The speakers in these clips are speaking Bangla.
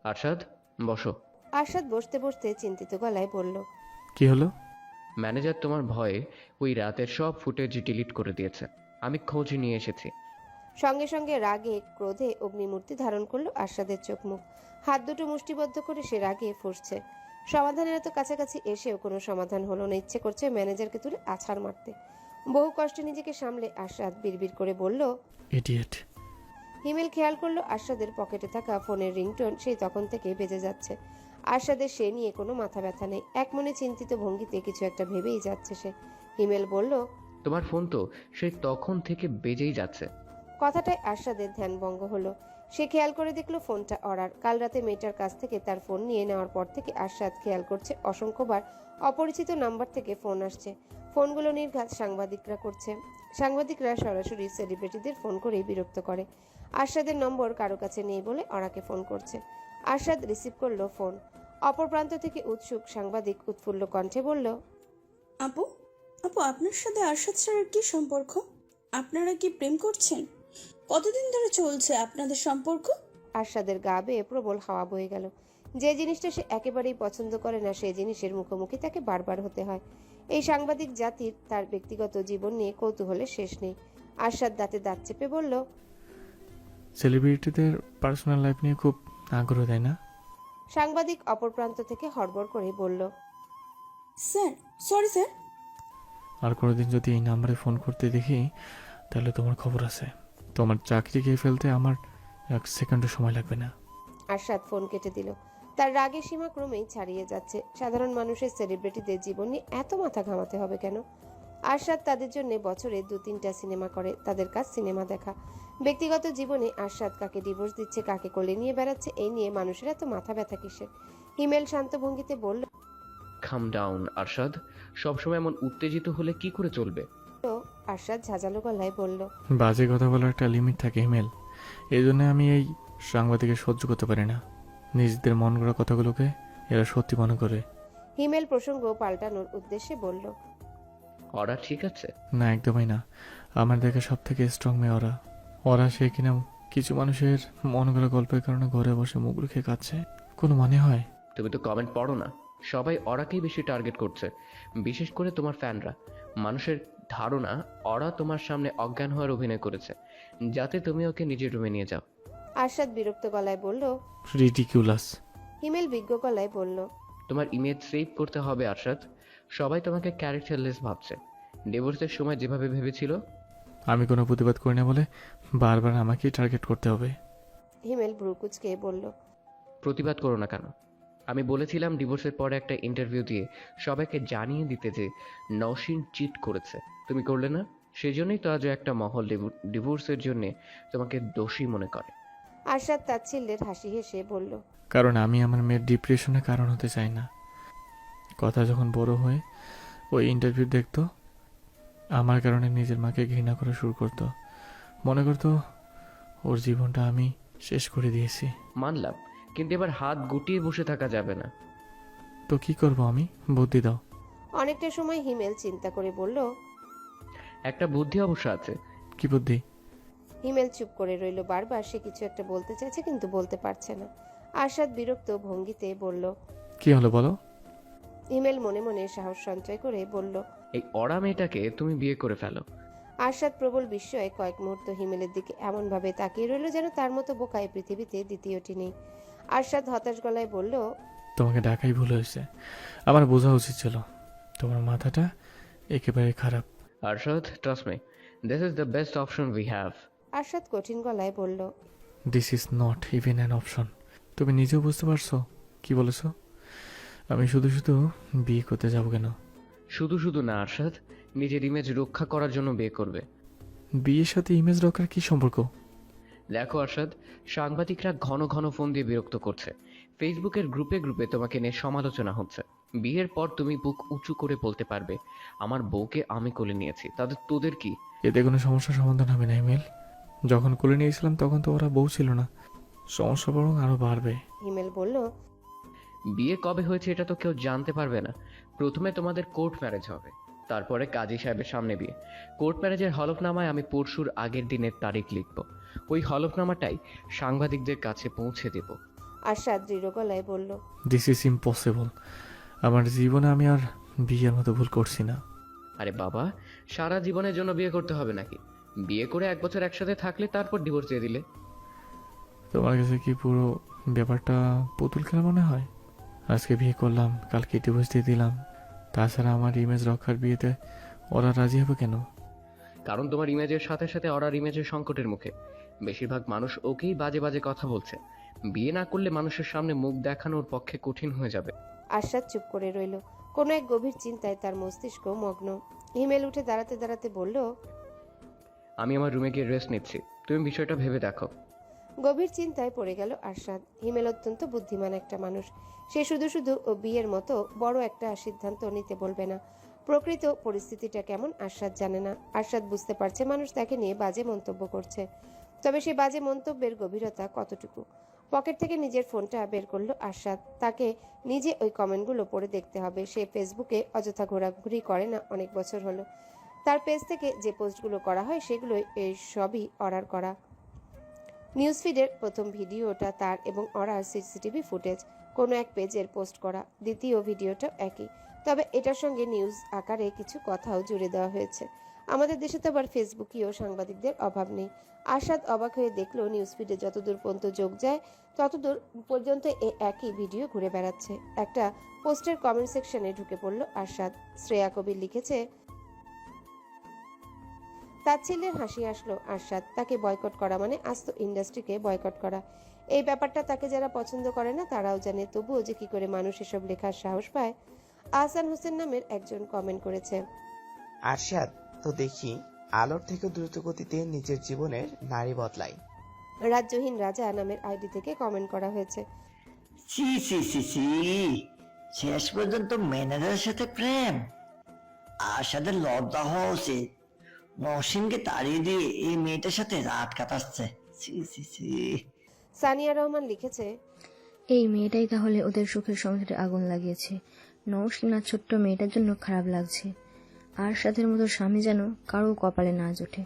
আরশাদ, বসো। আরশাদ বসতে বসতে চিন্তিত গলায় বলল, কি হলো? ম্যানেজার তোমার ভয়ে ওই রাতের সব ফুটেজ ডিলিট করে দিয়েছে। আমি খোঁজ নিয়ে এসেছি। সঙ্গে সঙ্গে রাগে ক্রোধে অগ্নিমূর্তি ধারণ করলো আরশাদের চোখ মুখ। হাত দুটো মুষ্টিবদ্ধ করে সে রাগে ফুঁসছে। সমাধানের এত কাছাকাছি এসেও কোনো সমাধান হলো না। ইচ্ছে করছে ম্যানেজারকে তুলে আছাড় মারতে। বহু কষ্টে নিজেকে সামলে আরশাদ বিড়বিড় করে বলল, ইডিয়েট। হিমেল খেয়াল করলো আরশাদের পকেটে থাকা ফোনের রিংটোন সেই তখন থেকে বেজে যাচ্ছে। আরশাদের সে নিয়ে কোনো মাথা ব্যথা নেই। এক মনে চিন্তিত ভঙ্গিতে কিছু একটা ভেবেই যাচ্ছে সে। হিমেল বলল, তোমার ফোন তো সেই তখন থেকে বেজেই যাচ্ছে। কথাটায় আরশাদের ধ্যানভঙ্গ হলো। সে খেয়াল করে দেখলো ফোনটা অরার। কাল রাতে মেয়েটার কাছ থেকে তার ফোন নিয়ে নেওয়ার পর থেকে আরশাদ খেয়াল করছে অসংখ্যবার অপরিচিত নাম্বার থেকে ফোন আসছে। ফোনগুলো নির্ঘাত সাংবাদিকরা করছে। সাংবাদিকরা সরাসরি সেলিব্রিটিদের ফোন করেই বিরক্ত করে। আরশাদের নম্বর কারো কাছে নেই বলে অরাকে ফোন করছে। আরশাদ রিসিভ করলো ফোন। অপর প্রান্ত থেকে উৎসুক সাংবাদিক উৎফুল্ল কণ্ঠে বলল, আপু, আপু, আপনার সাথে আরশাদ স্যারের কি সম্পর্ক? আপনারা কি প্রেম করছেন? কতদিন ধরে চলছে আপনাদের সম্পর্ক? আরশাদের গা বেয়ে প্রবল হাওয়া বয়ে গেল। যে জিনিসটা সে একেবারেই পছন্দ করে না সেই জিনিসের মুখোমুখি তাকে বারবার হতে হয়। এই সাংবাদিক জাতির তার ব্যক্তিগত জীবন নিয়ে কৌতূহলের শেষ নেই। আরশাদ দাঁতে দাঁত চেপে বলল, সেলিব্রিটিদের পার্সোনাল লাইফ নিয়ে খুব আগ্রহ, তাই না? সাংবাদিক অপর প্রান্ত থেকে হড়বড় করে বলল, স্যার, সরি স্যার। আর কোনোদিন যদি এই নাম্বারে ফোন করতে দেখি তাহলে তোমার খবর আছে। তোমার চাকরি খেয়ে ফেলতে আমার 1 সেকেন্ডও সময় লাগবে না। আরশাদ ফোন কেটে দিল। তার রাগের সীমা ক্রমেই ছাড়িয়ে যাচ্ছে। সাধারণ মানুষের সেলিব্রিটিদের জীবন নিয়ে এত মাথা ঘামাতে হবে কেন? আরশাদ তাদের জন্য বছরে 2-3টা সিনেমা করে। তাদের কাজ সিনেমা দেখা। ব্যক্তিগত জীবনে আরশাদ কাকে ডিভোর্স দিচ্ছে, কাকে কোলে নিয়ে বেড়াচ্ছে, এই নিয়ে মানুষের এত মাথা ব্যথা কিসের? হিমেল শান্ত ভঙ্গিতে বলল, কাম ডাউন আরশাদ, সবসময় এমন উত্তেজিত হলে কি করে চলবে? আরশাদ ঝাঁঝালো গলায় বলল, বাজে কথা বলার একটা লিমিট থাকে হিমেল। এই জন্য আমি এই সাংবাদিকের সহ্য করতে পারি না। নিজেদের মন গড়া কথাগুলোকে এরা সত্যি মনে করে। হিমেল প্রসঙ্গ পাল্টানোর উদ্দেশ্যে বলল, ওরা ঠিক আছে? না, একদমই না। আমার দেখা সব থেকে স্ট্রং মেয়ে ওরা। ওরা সে কিনা কিছু মানুষের মন গড়া গল্পের কারণে ঘরে বসে মুখ রুখে কাঁদছে। কোনো মানে হয়? তুমি তো কমেন্ট পড়ো না। সবাই ওরাকেই বেশি টার্গেট করছে, বিশেষ করে তোমার ফ্যানরা। মানুষের ধারণা ওরা তোমার সামনে অজ্ঞান হওয়ার অভিনয় করেছে, যাতে তুমি ওকে নিজের রুমে নিয়ে যাও। আরশাদ বিরক্ত গলায় বলল। রিডিকিউলাস। হিমেল বিজ্ঞ গলায় বলল, তোমার ইমেজ সেভ করতে হবে আরশাদ। সবাই তোমাকে ক্যারেক্টারলেস ভাবছে। ডিভোর্সের সময় যেভাবে ভেবেছিল। আমি কোনো প্রতিবাদ করি না বলে বারবার আমাকেই টার্গেট করতে হবে? হিমেল ভ্রুকুচকে বলল, প্রতিবাদ করো না কেন? আমি বলেছিলাম ডিভোর্সের পরে একটা ইন্টারভিউ দিয়ে সবাইকে জানিয়ে দিতে যে নওশিন চিট করেছে। তুমি করলে না। সেজন্যই তো আজও একটা মহল ডিভোর্সের জন্য তোমাকে দোষী মনে করে। আরশাদ তাচ্ছিল্যের হাসি হেসে বলল, কারণ আমি আমার মেয়ের ডিপ্রেশনের কারণ হতে চাই না। কথা যখন বড় হয়ে ওই ইন্টারভিউ দেখতো, আমার কারণে নিজের মাকে ঘৃণা করা শুরু করতো। মনে করতো ওর জীবনটা আমি শেষ করে দিয়েছি। মানলাম, কিন্তু এবার হাত গুটিয়ে বসে থাকা যাবে না। তো কি করব আমি? বুদ্ধি দাও। অনেকটা সময় হিমেল চিন্তা করে বলল, একটা বুদ্ধি অবশ্য আছে। কি বুদ্ধি? হিমেল চুপ করে রইল। বারবার সে কিছু একটা বলতে চাইছে কিন্তু বলতে পারছে না। আরশাদ বিরক্ত ভঙ্গিতে বলল। কি হলো বলো? হিমেল মনে মনে সাহস সঞ্চয় করে বলল, এই অরা মেয়েটাকে তুমি বিয়ে করে ফেলো। আরশাদ প্রবল বিস্ময়ে কয়েক মুহূর্ত হিমেলের দিকে এমনভাবে তাকিয়ে রইল যেন তার মতো বোকা এই পৃথিবীতে দ্বিতীয়টি নেই। আরশাদ হতাশ গলায় বলল, তোমাকে ডাকাই ভুল হয়েছে। আমার বোঝা উচিত ছিল। তোমার মাথাটা একেবারে খারাপ। Arshad, trust me, this is the best option we have. Arshad কঠিন গলায় বলল, this is not even an option. তুমি নিজেও বুঝতে পারছো কি বলেছো? আমি শুধু শুধু বিয়ে করতে যাবো কেন? শুধু শুধু না আরশাদ, নিজের ইমেজ রক্ষা করার জন্য বিয়ে করবে। বিয়ের সাথে ইমেজ রক্ষার কি সম্পর্ক? দেখো আরশাদ, সাংবাদিকরা ঘন ঘন ফোন দিয়ে বিরক্ত করছে। ফেসবুকের গ্রুপে গ্রুপে তোমাকে নিয়ে সমালোচনা হচ্ছে। বিয়ের পর তুমি বুক উঁচু করে বলতে পারবে, আমার বউকে আমি কোলে নিয়েছি, তাদের তোদের কি? এতে কোনো সমস্যার সমাধান হবে না ইমেল। যখন কোলে নিয়েছিলাম তখন তো ওরা বউ ছিল না। সমস্যা বরং আরো বাড়বে। হিমেল বলল, বিয়ে কবে হয়েছে এটা তো কেউ জানতে পারবে না। প্রথমে তোমাদের কোর্ট ম্যারেজ হবে, তারপরে কাজী সাহেবের সামনে বিয়ে। কোর্ট ম্যারেজের হলফনামায় আমি পরশুর আগের দিনের তারিখ লিখব। ওই হলফনামাটাই সাংবাদিকদের কাছে পৌঁছে দেব। আশাদ দৃঢ় গলায় বলল। This is impossible. আমার জীবনে আমি আর বিয়ের মতো ভুল করছি না। আরে বাবা, সারা জীবনের জন্য বিয়ে করতে হবে নাকি? বিয়ে করে 1 বছর একসাথে থাকলে তারপর ডিভোর্স দিয়ে দিলে। তোমার কাছে কি পুরো ব্যাপারটা পুতুল খেলা মনে হয়? আজকে বিয়ে করলাম, কালকে ডিভোর্স দিয়ে দিলাম। তাছাড়া আমার ইমেজ রক্ষার বিয়েতে ওরা রাজি হবে কেন? কারণ তোমার ইমেজের সাথে সাথে অরার ইমেজের সংকটের মুখে। বেশিরভাগ মানুষ ওকেই বাজে বাজে কথা বলছে। বিয়ে না করলে মানুষের সামনে মুখ দেখানোর পক্ষে কঠিন হয়ে যাবে। আশাদ চুপ করে রইল। কোনো এক গভীর চিন্তায় তার মস্তিষ্ক মগ্ন। হিমেল উঠে দাঁড়াতে দাঁড়াতে বলল, আমি আমার রুমে গিয়ে রেস্ট নিচ্ছি, তুমি বিষয়টা ভেবে দেখো। গভীর চিন্তায় পড়ে গেল আশাদ। হিমেল অত্যন্ত বুদ্ধিমান একটা মানুষ। সে শুধু শুধু ও বিয়ের মতো বড় একটা সিদ্ধান্ত নিতে বলবে না। প্রকৃত পরিস্থিতিটা কেমন আশাদ জানে না। আশাদ বুঝতে পারছে মানুষ তাকে নিয়ে বাজে মন্তব্য করছে, তবে সেই বাজে মন্তব্যের গভীরতা কতটুকু। পকেট থেকে নিজের ফোনটা বের করলো আশাদ। তাকে নিজে ওই কমেন্টগুলো পড়ে দেখতে হবে। সে ফেসবুকে অযথা ঘোরাঘুরি করে না, অনেক বছর হলো। তার পেজ থেকে যে পোস্টগুলো করা হয় সেগুলো এই সবই অর্ডার করা। নিউজফিডের প্রথম ভিডিওটা তার এবং অরার সিসিটিভি ফুটেজ, কোনো এক পেজের পোস্ট করা। দ্বিতীয় ভিডিওটাও একই, তবে এটার সঙ্গে নিউজ আকারে কিছু কথাও জুড়ে দেওয়া হয়েছে। আমাদের দেশে তো আবার ফেসবুকীয় সাংবাদিকদের অভাব নেই। আশাদ অবাক হয়ে দেখলো নিউজফিডে যতদূর পর্যন্ত যোগ যায় ততদূর পর্যন্ত একই ভিডিও ঘুরে বেড়াচ্ছে। একটা পোস্টের কমেন্ট সেকশনে ঢুকে পড়ল আশাদ। শ্রেয়া কবির লিখেছে, তাচ্ছিল্যের হাসি আসলো আশাদ। তাকে বয়কট করা মানে আস্ত ইন্ডাস্ট্রিকে বয়কট করা। এই ব্যাপারটা তাকে যারা পছন্দ করে না তারাও জানে, তবুও যে কি করে মানুষ এসব লেখার সাহস পায়। আহসান হোসেন নামের একজন কমেন্ট করেছে, আরশাদ তো দেখি আলোর থেকে দ্রুত গতিতে নিজের জীবনের নারী বদলায়। রাজ্যহীন রাজা নামের আইডি থেকে কমেন্ট করা হয়েছে, সি সি সি সি, শেষ পর্যন্ত ম্যানেজারের সাথে প্রেম। আশাদের লজ্জা হওয়া উচিত। মহসিনকে তাড়িয়ে দিয়ে এই মেয়েটার সাথে রাত কাটাচ্ছে। সি সি সি। সানিয়া রহমান লিখেছে, এই মেয়েটাই তাহলে ওদের সুখের সংসারে আগুন লাগিয়েছে। নওশিনা ছোট্ট মেয়েটার জন্য খারাপ লাগছে। আর সাথের মতো স্বামী যেন কারো কপালে না জোটে।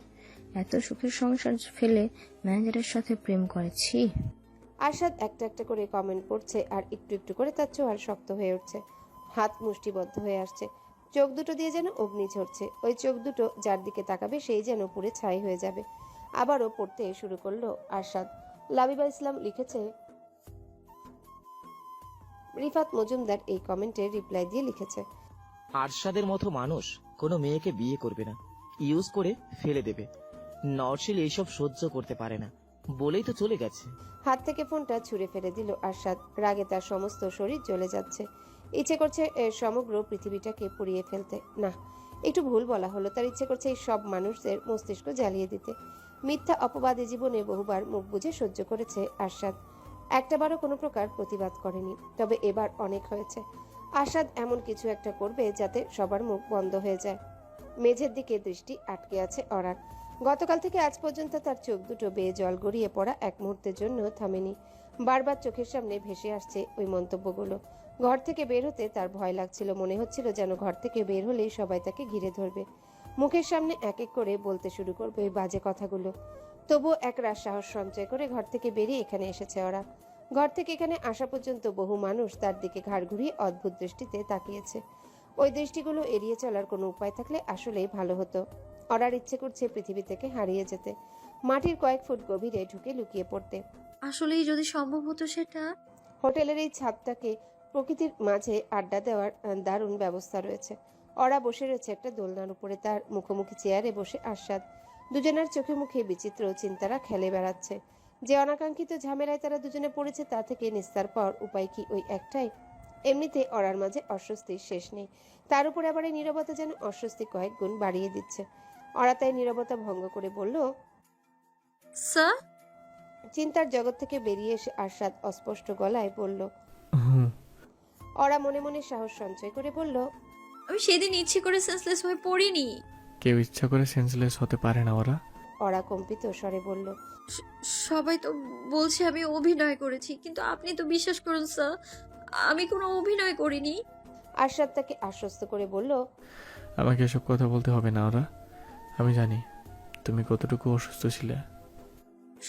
এত সুখের সংসার ফেলে ম্যানেজারের সাথে প্রেম করেছি। আশাদ একটা একটা করে কমেন্ট পড়ছে আর একটু একটু করে তার চোয়াল শক্ত হয়ে উঠছে, হাত মুষ্টিবদ্ধ হয়ে আসছে। চোখ দুটো দিয়ে যেন অগ্নি ঝরছে। ওই চোখ দুটো যার দিকে তাকাবে সেই যেন পুড়ে ছাই হয়ে যাবে। আবারও পড়তে শুরু করলো আশাদ। লাবিবা ইসলাম লিখেছে, রিফাত মজুমদার এই কমেন্টে রিপ্লাই দিয়ে লিখেছে, আরশাদের মতো মানুষ কোনো মেয়েকে বিয়ে করবে না, ইউজ করে ফেলে দেবে। নরশিল এইসব সহ্য করতে পারে না বলেই তো চলে গেছে। হাত থেকে ফোনটা ছুঁড়ে ফেলে দিল আশাদ। রাগে তার সমস্ত শরীর জ্বলে যাচ্ছে। ইচ্ছে করছে সমগ্র পৃথিবীটাকে পুড়িয়ে ফেলতে। না, একটু ভুল বলা হলো। তার ইচ্ছে করছে এই সব মানুষদের মস্তিষ্ক জ্বালিয়ে দিতে। মিথ্যা অপবাদে জীবনে বহুবার মুখ বুজে সহ্য করেছে আশাদ, একটাবারও কোনো প্রকার প্রতিবাদ করেনি। তবে এবার অনেক হয়েছে। আশাদ এমন কিছু একটা করবে যাতে সবার মুখ বন্ধ হয়ে যায়। মেঝের দিকে দৃষ্টি আটকে আছে অরার। গতকাল থেকে আজ পর্যন্ত তার চোখ দুটো বেয়ে জল গড়িয়ে পড়া এক মুহূর্তের জন্য থামেনি। বারবার চোখের সামনে ভেসে আসছে ওই মন্তব্যগুলো। ঘর থেকে বের হতে তার ভয় লাগছিল। মনে হচ্ছিল যেন ঘর থেকে বের হলেই সবাই তাকে ঘিরে ধরবে, মুখের সামনে এক এক করে বলতে শুরু করবে ওই বাজে কথাগুলো। তবুও একরাশ সাহস সঞ্চয় করে ঘর থেকে বেরিয়ে এখানে এসেছে ওরা। ঘর থেকে এখানে আসা পর্যন্ত বহু মানুষ তার দিকে ঘাড় ঘুরিয়ে অদ্ভুত দৃষ্টিতে তাকিয়েছে। ওই দৃষ্টিগুলো এড়িয়ে চলার কোনো উপায় থাকলে আসলেই ভালো হতো। অরার ইচ্ছে করছে পৃথিবী থেকে হারিয়ে যেতে, মাটির কয়েক ফুট গভীরে ঢুকে লুকিয়ে পড়তে। আসলেই যদি সম্ভব হতো সেটা। হোটেলের এই ছাদটাকে প্রকৃতির মাঝে আড্ডা দেওয়ার দারুণ ব্যবস্থা রয়েছে। অরা বসে রয়েছে একটা দোলনার উপরে, তার মুখোমুখি চেয়ারে বসে আশাদ। দুজনের চোখে মুখে বিচিত্র চিন্তারা খেলে বেড়াচ্ছে। যে অনাকাঙ্ক্ষিত ঝামেলায় তারা দুজনে পড়েছে তা থেকে নিস্তার পাওয়ার উপায় কি ওই একটাই? এমনিতে অরার মাঝে অস্বস্তির শেষ নেই, তার উপরে আবার এই নীরবতা যেন অস্বস্তি কয়েক গুণ বাড়িয়ে দিচ্ছে। অরা তাই নীরবতা ভঙ্গ করে বলল, স্যার, চিন্তার জগৎ থেকে বেরিয়ে এসে আশাদ অস্পষ্ট গলায় বলল। হুম। অরা মনে মনে সাহস সঞ্চয় করে বলল, আমি সেদিন ইচ্ছে করে সেন্সলেস হয়ে পড়িনি। কেউ ইচ্ছা করে সেন্সলেস হতে পারে না ওরা। অরা কম্পিত স্বরে বলল, সবাই তো বলছে আমি অভিনয় করেছি, কিন্তু আপনি তো বিশ্বাস করুন স্যার, আমি কোনো অভিনয় করিনি। আশাদ তাকে আশ্বস্ত করে বলল, আমাকে এসব কথা বলতে হবে না ওরা। আমি জানি তুমি কতটুকু অসুস্থ ছিলে।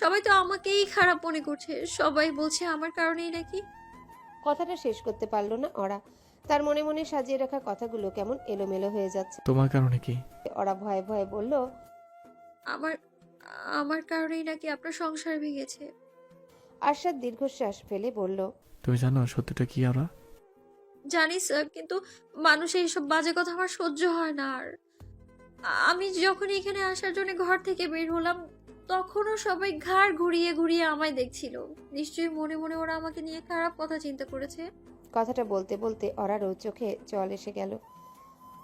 সবাই তো আমাকেই খারাপ মনে করছে, সবাই বলছে আমার কারণেই নাকি। কথাটা শেষ করতে পারলো না ওরা। তার মনে মনে সাজিয়ে রাখা কথাগুলো কেমন এলোমেলো হয়ে যাচ্ছে। তোমার কারণে কি? ওরা ভয়ে ভয়ে বলল, আমার আমার কারণেই নাকি আপনার সংসার ভেঙেছে। আরশাদ দীর্ঘশ্বাস ফেলে বলল, তুমি জানো সত্যিটা কি ওরা? জানি স্যার, কিন্তু মানুষের এইসব বাজে কথা আমার সহ্য হয় না। আর আমি যখন এখানে আসার জন্য ঘর থেকে বের হলাম, তখনও সবাই ঘাড় ঘুরিয়ে ঘুরিয়ে আমায় দেখছিল। নিশ্চয়ই মনে মনে ওরা আমাকে নিয়ে খারাপ কথা চিন্তা করেছে। কথাটা বলতে বলতে অরারও চোখে জল এসে গেল।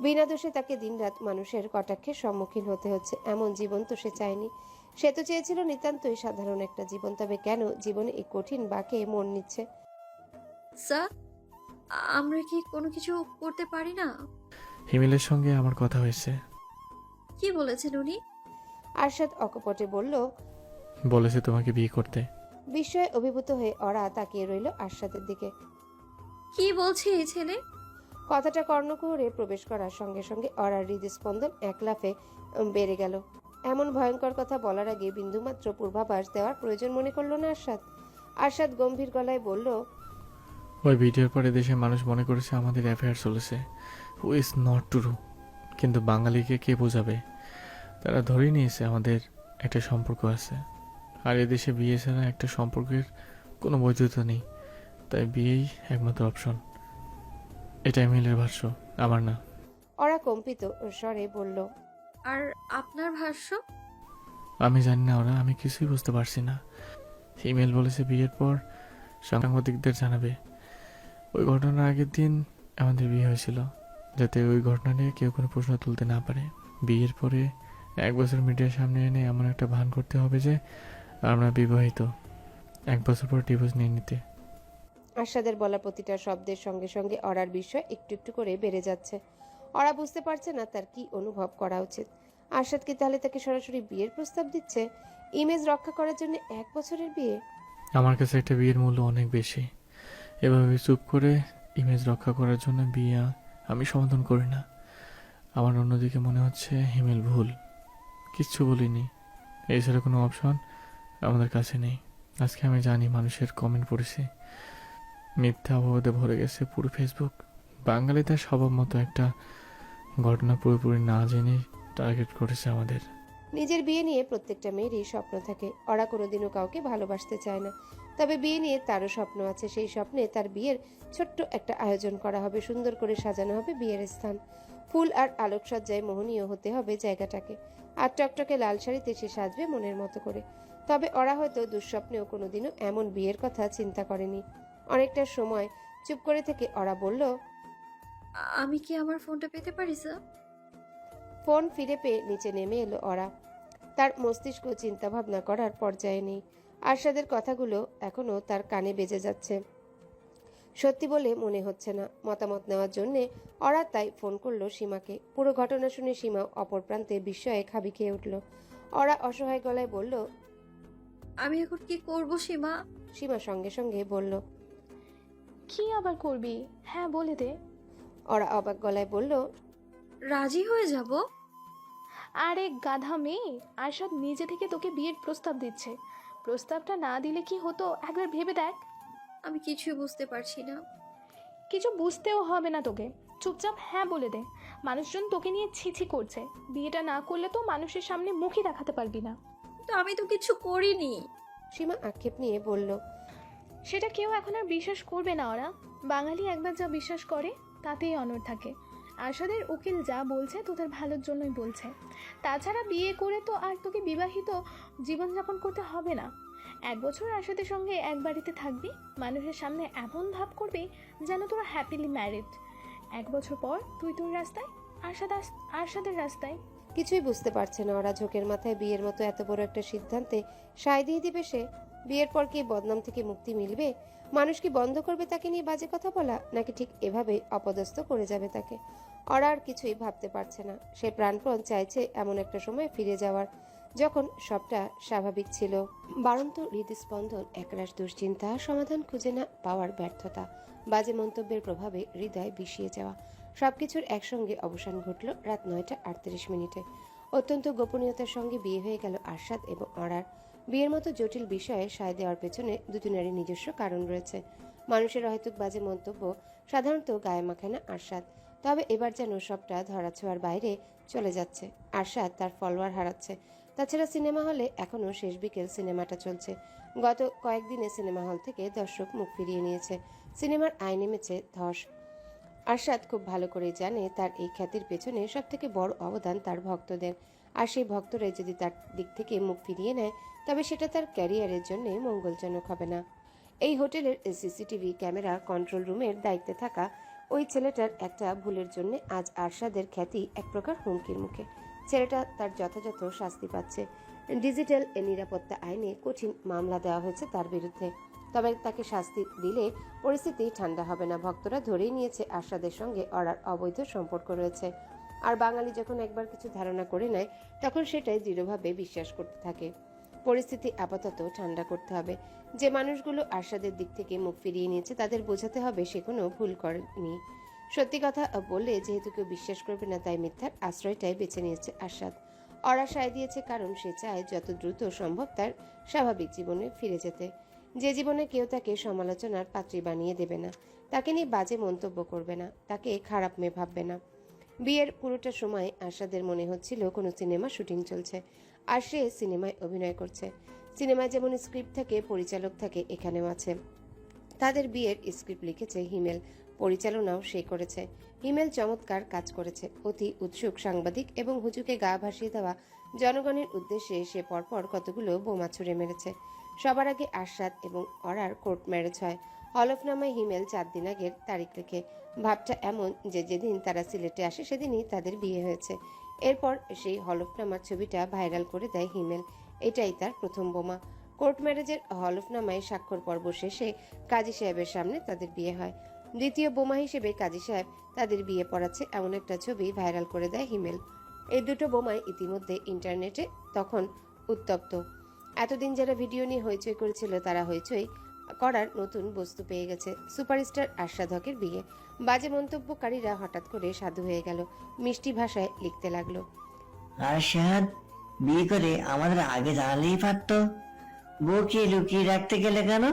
বিনা দোষে তাকে দিনরাত মানুষের কটাক্ষের সম্মুখীন হতে হচ্ছে, এমন জীবন তো সে চায়নি। সে তো চেয়েছিল নিতান্তই সাধারণ একটা জীবন। তবে কেন জীবনে এই কঠিন বাঁকে মন নিচ্ছে? স্যার, আমরা কি কোনো কিছু করতে পারি না? হিমেলের সঙ্গে আমার কথা হয়েছে। কি বলেছেন উনি? আরশাদ অকপটে বলল। বলেছে তোমাকে বিয়ে করতে। বিস্ময়ে অভিভূত হয়ে অরা তাকিয়ে রইল আরশাদের দিকে। কি বলছে এই ছেলে? কথাটা কর্ণকুহরে প্রবেশ করার সঙ্গে সঙ্গে অরার হৃদস্পন্দন এক লাফে বেড়ে গেল। এমন ভয়ঙ্কর কথা বলার আগে বিন্দুমাত্র পূর্বাভাস দেওয়ার প্রয়োজন মনে করল না আরশাদ। আরশাদ গম্ভীর গলায় বলল, ওই ভিডিওর পরে দেশের মানুষ মনে করেছে আমাদের অ্যাফেয়ার চলেছে। ও ইজ নট ট্রু। কিন্তু বাঙালিকে কে বোঝাবে? তারা ধরেই নিয়েছে আমাদের একটা সম্পর্ক আছে। আর এদেশে বিয়ে ছাড়া একটা সম্পর্কের কোনো বৈধতা নেই। তাই বিয়েই একমাত্র অপশন। এটা এমিলের ভাষ্য, আমার না। অরা কম্পিত স্বরে বলল, আর আপনার ভাষ্য? আমি জানি না ওরা, আমি কিছুই বুঝতে পারছি না। ইমেল বলেছে বিয়ের পর সাংবাদিকদের জানাবে। ওই ঘটনার আগের দিন আমাদের বিয়ে হয়েছিল, যাতে ওই ঘটনা নিয়ে কেউ কোনো প্রশ্ন তুলতে না পারে। বিয়ের পরে 1 বছর মিডিয়ার সামনে এনে এমন একটা ভান করতে হবে যে আমরা বিবাহিত। 1 বছর পর ডিভোর্স নিয়ে নিতে। আরশাদের বলা প্রতিটা শব্দের সঙ্গে সঙ্গে অরার বিস্ময় একটু একটু করে বেড়ে যাচ্ছে। অরা বুঝতে পারছে না তার কি অনুভব করা উচিত। আরশাদ কি তাহলে তাকে সরাসরি বিয়ের প্রস্তাব দিচ্ছে? ইমেজ রক্ষা করার জন্য 1 বছরের বিয়ে? আমার কাছে একটা বিয়ের মূল্য অনেক বেশি। এভাবে চুপ করে ইমেজ রক্ষা করার জন্য বিয়ে আমি সমাধান করি না। আমার অন্যদিকে মনে হচ্ছে হিমেল ভুল। কিচ্ছু বলিনি। এছাড়া কোনো অপশন আমাদের কাছে নেই। আজকে আমি জানি মানুষের কমেন্ট পড়েছে, মিথ্যা অপবাদে ভরে গেছে পুরো ফেসবুক। বাঙালি তার স্বভাব মতো একটা ঘটনা পুরোপুরি না জেনে টার্গেট করেছে আমাদের। নিজের বিয়ে নিয়ে প্রত্যেকটা মেয়েরই স্বপ্ন থাকে। ওরা কোনোদিনও কাউকে ভালোবাসতে চায় না। তবে বিয়ে নিয়ে তারও স্বপ্ন আছে। সেই স্বপ্নে তার বিয়ের ছোট্ট একটা আয়োজন করা হবে, সুন্দর করে সাজানো হবে বিয়ের স্থান। ফুল আর আলোকসজ্জায় মোহনীয় হতে হবে জায়গাটাকে। আর টকটকে লাল শাড়িতে সে সাজবে মনের মতো করে। তবে ওরা হয়তো দুঃস্বপ্নেও কোনোদিনও এমন বিয়ের কথা চিন্তা করেনি। অনেকটা সময় চুপ করে থেকে ওরা বলল, আমি কি আমার ফোনটা পেতে পারি স্যার? ফোন ফিরে পেয়ে নিচে নেমে এলো ওরা। তার মস্তিষ্ক চিন্তা ভাবনা করার পর্যায়ে নেই। আরশাদের কথাগুলো এখনো তার কানে বেজে যাচ্ছে। সত্যি বলে মনে হচ্ছে না। মতামত নেওয়ার জন্যে ওরা তাই ফোন করলো সীমাকে। পুরো ঘটনা শুনে সীমা অপর প্রান্তে বিস্ময়ে খাবি খেয়ে উঠল। ওরা অসহায় গলায় বলল, আমি এখন কি করব সীমা? সীমা সঙ্গে সঙ্গে বলল, কি আবার করবি? হ্যাঁ বলে দে। ওরা অবাক গলায় বলল, রাজি হয়ে যাব? আরে গাধা মেয়ে, আরশাদ নিজে থেকে তোকে বিয়ের প্রস্তাব দিচ্ছে। প্রস্তাবটা না দিলে কি হতো একবার ভেবে দেখ। আমি কিছুই বুঝতে পারছি না। কিছু বুঝতেও হবে না তোকে, চুপচাপ হ্যাঁ বলে দে। মানুষজন তোকে নিয়ে ছিছি করছে। বিয়েটা না করলে তো মানুষের সামনে মুখই দেখাতে পারবি না। তো আমি তো কিছু করিনি। সীমা আক্ষেপ নিয়ে বলল, সেটা কেউ এখন আর বিশ্বাস করবে না। ওরা বাঙালি একবার যা বিশ্বাস করে তাতেই অনড় থাকে। আরশাদের উকিল যা বলছে তোদের ভালোর জন্যই বলছে। তাছাড়া বিয়ে করে তো আর তোকে বিবাহিত জীবনযাপন করতে হবে না। 1 বছর আরশাদের সঙ্গে এক বাড়িতে থাকবি, মানুষের সামনে এমন ভাব করবি যেন তোরা হ্যাপিলি ম্যারিড। 1 বছর পর তুই তোর রাস্তায়, আরশাদের রাস্তায়। কিছুই বুঝতে পারছে না ওরা। ঝোঁকের মাথায় বিয়ের মতো এত বড় একটা সিদ্ধান্তে সায় দিয়ে দিবে সে? বিয়ের পর কি বদনাম থেকে মুক্তি মিলবে? মানুষ কি বন্ধ করবে তাকে নিয়ে বাজে কথা বলা, নাকি ঠিক এভাবেই অপদস্থ করে যাবে তাকে? ওরা আর কিছুই ভাবতে পারছে না। সে প্রাণপণ চাইছে এমন একটা সময় ফিরে যাওয়ার, যখন সবটা স্বাভাবিক ছিল। বাড়ন্ত হৃদস্পন্দন, একরাশ দুশ্চিন্তা, সমাধান খুঁজে না পাওয়ার ব্যর্থতা, বাজে মন্তব্যের প্রভাবে হৃদয় বিষিয়ে যাওয়া, সবকিছুর একসঙ্গে অবসান ঘটল রাত 9টা 38 মিনিটে। অত্যন্ত গোপনীয়তার সঙ্গে বিয়ে হয়ে গেল আরশাদ এবং অরার। বিয়ের মতো জটিল বিষয়ে সায় দেওয়ার পেছনে দুজনেরই নিজস্ব কারণ রয়েছে। মানুষের অহেতুক বাজে মন্তব্য সাধারণত গায়ে মাখায় না আরশাদ, তবে এবার যেন সবটা ধরাছোঁয়ার বাইরে চলে যাচ্ছে। আরশাদ তার ফলোয়ার হারাচ্ছে। তাছাড়া সিনেমা হলে এখনও শেষ বিকেল সিনেমাটা চলছে। গত কয়েকদিনে সিনেমা হল থেকে দর্শক মুখ ফিরিয়ে নিয়েছে। সিনেমার আয় নেমেছে ধস। আরশাদ খুব ভালো করে জানে তার এই খ্যাতির পেছনে সবথেকে বড় অবদান তার ভক্তদের, আর সেই ভক্তরাই যদি তার দিক থেকে মুখ ফিরিয়ে নেয় তবে সেটা তার ক্যারিয়ারের জন্য মঙ্গলজনক হবে না। এই হোটেলের সিসিটিভি ক্যামেরা কন্ট্রোল রুমের দায়িত্বে থাকা ওই ছেলেটার একটা ভুলের জন্য আজ আরশাদের খ্যাতি এক প্রকার হুমকির মুখে। ছেলেটা তার যথাযথ শাস্তি পাচ্ছে। ডিজিটাল নিরাপত্তা আইনে কঠিন মামলা দেওয়া হয়েছে তার বিরুদ্ধে। তবে তাকে শাস্তি দিলে পরিস্থিতি ঠান্ডা হবে না। ভক্তরা ধরেই নিয়েছে আরশাদের সঙ্গে অরার অবৈধ সম্পর্ক রয়েছে। আর বাঙালি যখন একবার কিছু ধারণা করে নেয় তখন সেটাই দৃঢ়ভাবে বিশ্বাস করতে থাকে। পরিস্থিতি আপাতত ঠান্ডা করতে হবে। যে মানুষগুলো আরশাদের দিক থেকে মুখ ফিরিয়ে নিয়েছে তাদের বোঝাতে হবে সে কোনো ভুল করেনি। সত্যি কথা বললে যেহেতু কেউ বিশ্বাস করবে না তাই মিথ্যার আশ্রয়টাই বেছে নিয়েছে আরশাদ। অরা সায় দিয়েছে কারণ সে চায় যত দ্রুত সম্ভব তার স্বাভাবিক জীবনে ফিরে যেতে। যে জীবনে কেউ তাকে সমালোচনার পাত্রী বানিয়ে দেবে না, তাকে নিয়ে বাজে মন্তব্য করবে না, তাকে খারাপ মেয়ে ভাববে না। বিয়ের পুরোটা সময় আরশাদের মনে হচ্ছিল কোনো সিনেমা শুটিং চলছে আর সে সিনেমায় অভিনয় করছে। সিনেমায় যেমন স্ক্রিপ্ট থাকে, পরিচালক থাকে, এখানেও আছে। তাদের বিয়ের স্ক্রিপ্ট লিখেছে হিমেল, পরিচালনাও সে করেছে। হিমেল চমৎকার কাজ করেছে। অতি উৎসুক সাংবাদিক এবং হুজুকে গা ভাসিয়ে দেওয়া জনগণের উদ্দেশ্যে সে পরপর কতগুলো বোমা ছুড়ে মেরেছে। সবার আগে আরশাদ এবং অরার কোর্ট ম্যারেজ হয়। হলফনামায় হিমেল 4 দিন আগের তারিখ লেখে। ভাবটা এমন যে যেদিন তারা সিলেটে আসে সেদিনই তাদের বিয়ে হয়েছে। এরপর সেই হলফনামার ছবিটা ভাইরাল করে দেয় হিমেল। এটাই তার প্রথম বোমা। কোর্ট ম্যারেজের হলফনামায় স্বাক্ষর পর্ব শেষে কাজী সাহেবের সামনে তাদের বিয়ে হয়। দ্বিতীয় বোমা হিসেবে কাজী সাহেব তাদের বিয়ে পড়াচ্ছে এমন একটা ছবি ভাইরাল করে দেয় হিমেল। এই দুটো বোমায় ইতিমধ্যে ইন্টারনেটে তখন উত্তপ্ত। এতদিন যারা ভিডিও নিয়ে হইচই করেছিল তারা হইচই করার নতুন বস্তু পেয়ে গেছে। সুপারস্টার আরশাদ হকের বিয়ে। বাজে মন্তব্যকারীরা হঠাৎ করে সাধু হয়ে গেল, মিষ্টি ভাষায় লিখতে লাগলো। আরশাদ বিয়ে করে আমাদের আগে জানালেই পারতো। বউকে লুকিয়ে রাখতে গেলে কেন?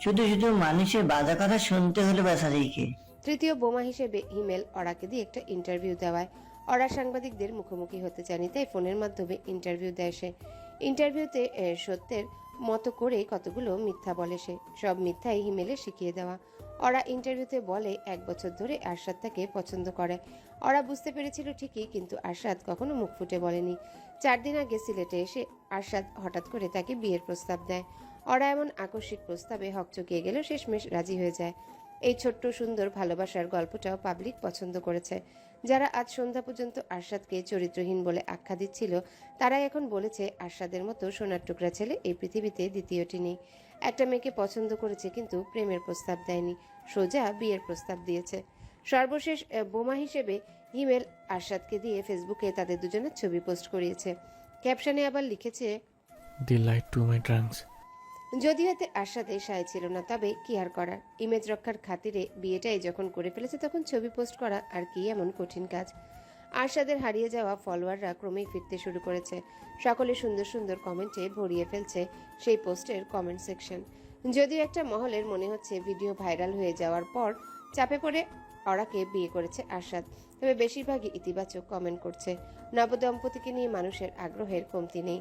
শুধু শুধু মানুষের বাজে কথা শুনতে হলো বেচারিকে। তৃতীয় বোমা হিসেবে হিমেল অরাকে দিয়ে একটা ইন্টারভিউ দেওয়ায়। অরা সাংবাদিকদের মুখোমুখি হতে চায়নি তাই ফোনের মাধ্যমে ইন্টারভিউ দেয় সে। ইন্টারভিউতে সত্যের মতো করে কতগুলো মিথ্যা বলে সে। সব মিথ্যাই হিমেলের শিখিয়ে দেওয়া। অরা ইন্টারভিউতে বলে 1 বছর ধরে আরশাদ তাকে পছন্দ করে। অরা বুঝতে পেরেছিল ঠিকই, কিন্তু আরশাদ কখনো মুখ ফুটে বলেনি। 4 দিন আগে সিলেটে এসে আরশাদ হঠাৎ করে তাকে বিয়ের প্রস্তাব দেয়। অরা এমন আকস্মিক প্রস্তাবে হকচকিয়ে গেল, শেষমেশ রাজি হয়ে যায়। এই ছোট্ট সুন্দর ভালোবাসার গল্পটাও পাবলিক পছন্দ করেছে। যারা আজ সন্ধ্যা পর্যন্ত আরশাদকে চরিত্রহীন বলে আখ্যা দিচ্ছিল তারাই এখন বলেছে আরশাদের মতো সোনার টুকরা ছেলে এই পৃথিবীতে দ্বিতীয়টি নেই। একটা মেয়েকে পছন্দ করেছে কিন্তু প্রেমের প্রস্তাব দেয়নি, সোজা বিয়ের প্রস্তাব দিয়েছে। সর্বশেষ বোমা হিসেবে হিমেল আরশাদকে দিয়ে ফেসবুকে তাদের দুজনের ছবি পোস্ট করিয়েছে। ক্যাপশনে আবার লিখেছে, দি লাইট টু মাই ট্রাঙ্কস। যদিও এতে আরশাদের সায় ছিল না, তবে কি আর করার। ইমেজ রক্ষার খাতিরে বিয়েটাই যখন করে ফেলেছে তখন ছবি পোস্ট করা আর কি এমন কঠিন কাজ। আরশাদের হারিয়ে যাওয়া ফলোয়াররা ক্রমেই ফিরতে শুরু করেছে। সকলে সুন্দর সুন্দর কমেন্টে ভরিয়ে ফেলছে সেই পোস্টের কমেন্ট সেকশন। যদিও একটা মহলের মনে হচ্ছে ভিডিও ভাইরাল হয়ে যাওয়ার পর চাপে পড়ে অরাকে বিয়ে করেছে আরশাদ, তবে বেশিরভাগই ইতিবাচক কমেন্ট করছে। নবদম্পতিকে নিয়ে মানুষের আগ্রহের কমতি নেই।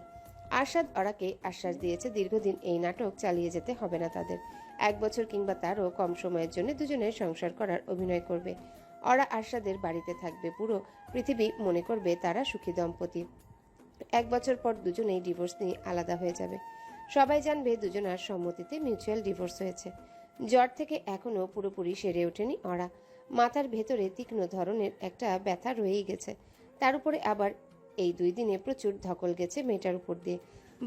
আরশাদ অরাকে আশ্বাস দিয়েছে দীর্ঘদিন এই নাটক চালিয়ে যেতে হবে না তাদের। 1 বছর কিংবা তারও কম সময়ের জন্য দুজনের সংসার করার অভিনয় করবে। অরা আরশাদের বাড়িতে থাকবে, পুরো পৃথিবী মনে করবে তারা সুখী দম্পতি। 1 বছর পর দুজনেই ডিভোর্স নিয়ে আলাদা হয়ে যাবে। সবাই জানবে দুজনার সম্মতিতে মিউচুয়াল ডিভোর্স হয়েছে। জ্বর থেকে এখনো পুরোপুরি সেরে ওঠেনি অরা। মাথার ভেতরে তীক্ষ্ণ ধরনের একটা ব্যথা রয়েই গেছে। তার উপরে আবার এই 2 দিনে প্রচুর ধকল গেছে মেয়েটার উপর দিয়ে।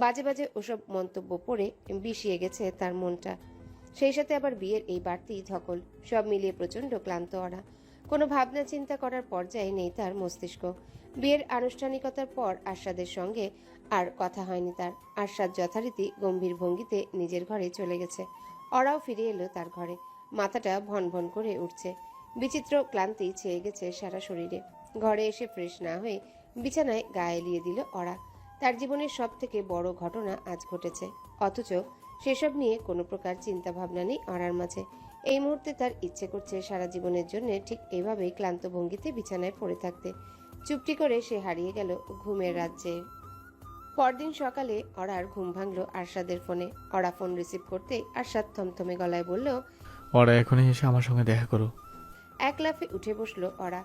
বাজে বাজে ওসব মন্তব্য পড়ে বিষিয়ে গেছে তার মনটা। সেই সাথে আবার বিয়ের এই বাড়তি ধকল, সব মিলিয়ে প্রচন্ড ক্লান্ত অরা। কোনো ভাবনা চিন্তা করার পর্যায়ে নেই তার মস্তিষ্ক। বিয়ের আনুষ্ঠানিকতার পর আরশাদের সঙ্গে আর কথা হয়নি তার। আরশাদ যথারীতি গম্ভীর ভঙ্গিতে নিজের ঘরে চলে গেছে। অরাও ফিরে এলো তার ঘরে। মাথাটা ভন ভন করে উঠছে। বিচিত্র ক্লান্তি ছেয়ে গেছে সারা শরীরে। ঘরে এসে ফ্রেশ না হয়ে বিছানায় গা এলিয়ে দিল অরা। তার জীবনের সব থেকে বড় ঘটনা আজ ঘটেছে, অথচ সেসব নিয়ে কোনো প্রকার চিন্তা ভাবনা নেই অরার মাঝে। এই মুহূর্তে তার ইচ্ছে করছে সারা জীবনের জন্য ঠিক এভাবেই ক্লান্ত ভঙ্গিতে বিছানায় পড়ে থাকতে। চুপটি করে সে হারিয়ে গেল ঘুমের রাজ্যে। পরদিন সকালে অরার ঘুম ভাঙল আরশাদের ফোনে। অরা ফোন রিসিভ করতেই আরশাদ থমথমে গলায় বলল, ওরা এখনই এসে আমার সঙ্গে দেখা করো। এক লাফে উঠে বসলো অরা।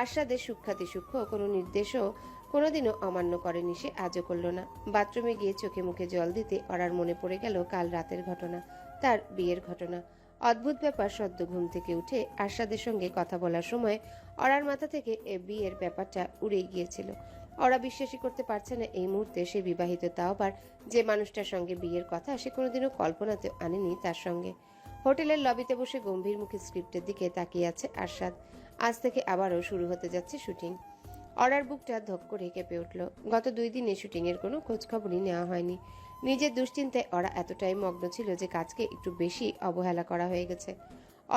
আরশাদের সূক্ষাতি সূক্ষ্ম কোনো নির্দেশও কোনোদিনও অমান্য করেনি সে, আজও করল না। বাথরুমে গিয়ে চোখে মুখে জল দিতে অরার মনে পড়ে গেল কাল রাতের ঘটনা, তার বিয়ের ঘটনা। অদ্ভুত ব্যাপার, সদ্য ঘুম থেকে উঠে আরশাদের সঙ্গে কথা বলার সময় অরার মাথা থেকে বিয়ের ব্যাপারটা উড়ে গিয়েছিল। অরা বিশ্বাসই করতে পারছে না এই মুহূর্তে সে বিবাহিত, তাও আবার যে মানুষটার সঙ্গে বিয়ের কথা সে কোনোদিনও কল্পনাতেও আনেনি তার সঙ্গে। হোটেলের লবিতে বসে গম্ভীর মুখে স্ক্রিপ্টের দিকে তাকিয়ে আছে আরশাদ। আজ থেকে আবারও শুরু হতে যাচ্ছে শুটিং। অরার বুকটা ধক করে কেঁপে উঠল। গত 2 দিনে শুটিং এর কোনো খোঁজখবরই নেওয়া হয়নি। নিজের দুশ্চিন্তায় অরা এতটাই মগ্ন ছিল যে কাজকে একটু বেশি অবহেলা করা হয়ে গেছে।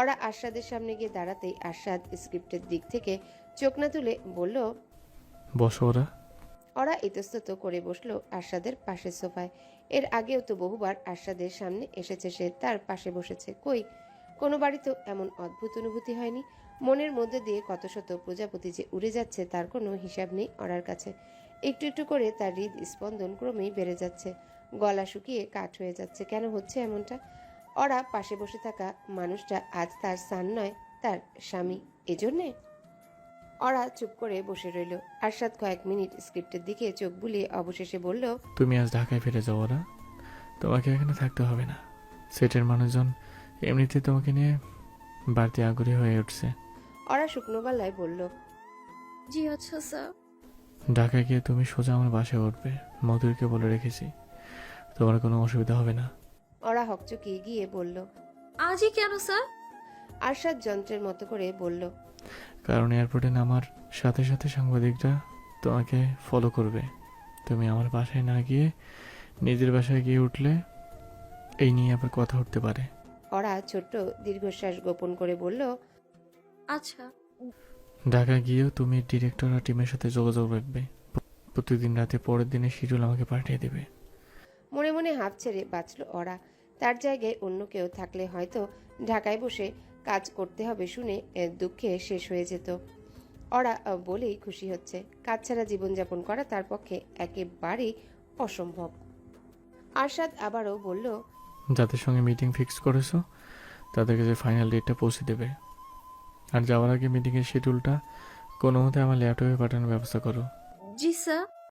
অরা আরশাদের সামনে গিয়ে দাঁড়াতেই আরশাদ স্ক্রিপ্টের দিক থেকে চোখ না তুলে বলল, বসো ওরা। অরা ইতস্তত করে বসলো আরশাদের পাশের সোফায়। এর আগেও তো বহুবার আরশাদের সামনে এসেছে, সে তার পাশে বসেছে। কই, কোনো বাড়িতেও এমন অদ্ভুত অনুভূতি হয়নি। মনের মধ্যে দিয়ে কত শত প্রজাপতি যে উড়ে যাচ্ছে তার কোনো হিসাব নেই অরার কাছে। একটু একটু করে তার হৃদ স্পন্দন ক্রমেই বেড়ে যাচ্ছে, গলা শুকিয়ে কাঠ হয়ে যাচ্ছে। কেন হচ্ছে এমনটা? অরা পাশে বসে থাকা মানুষটা আজ তার স্থান নয়, তার স্বামী। এজন্যে অরা চুপ করে বসে রইল। আরশাদ কয়েক মিনিট স্ক্রিপ্টের দিকে চোখ বুলিয়ে অবশেষে বলল, তুমি আজ ঢাকায় ফিরে যাও ওরা, তোমাকে এখানে থাকতে হবে না। সেটের মানুষজন এমনিতে তোমাকে নিয়ে বাড়তি আগ্রহী হয়ে উঠছে। অরা শুকনো গলায় বলল, জি আচ্ছা স্যার। ঢাকায় গিয়ে তুমি সোজা আমার বাসায় উঠবে, মধুরকে বলে রেখেছি, তোমার কোনো অসুবিধা হবে না। অরা হকচকিয়ে গিয়ে বলল, আজই কেন স্যার? আরশাদ যন্ত্রের মতো করে বলল, কারণ এয়ারপোর্টে নামার সাথে সাথে সাংবাদিকরা তোমাকে ফলো করবে। তুমি আমার বাসায় না গিয়ে নিজের বাসায় গিয়ে উঠলে এই নিয়ে আবার কথা উঠতে পারে। অরা ছোট্ট দীর্ঘশ্বাস গোপন করে বলল, আচ্ছা। ঢাকা গিয়েও তুমি ডিরেক্টর আর টিমের সাথে যোগাযোগ রাখবে। প্রতিদিন রাতে পরের দিনের শিডিউল আমাকে পাঠিয়ে দেবে। মনে মনে হাঁপ ছেড়ে বাঁচল অরা। তার জায়গায় অন্য কেউ থাকলে হয়তো ঢাকায় বসে কাজ করতে হবে শুনে দুঃখে শেষ হয়ে যেত। অরা বলেই খুশি হচ্ছে। কাজ ছাড়া জীবনযাপন করা তার পক্ষে একেবারেই অসম্ভব। আরশাদ আবারও বলল, যাদের সঙ্গে মিটিং ফিক্স করেছো তাদের কাছে ফাইনাল ডেটটা পৌঁছে দেবে। আর যাওয়ার আগে মিটিংয়ের শিডিউলটা কোনো মতে আমার ল্যাপটপে পাঠানোর ব্যবস্থা করো। জি স্যার।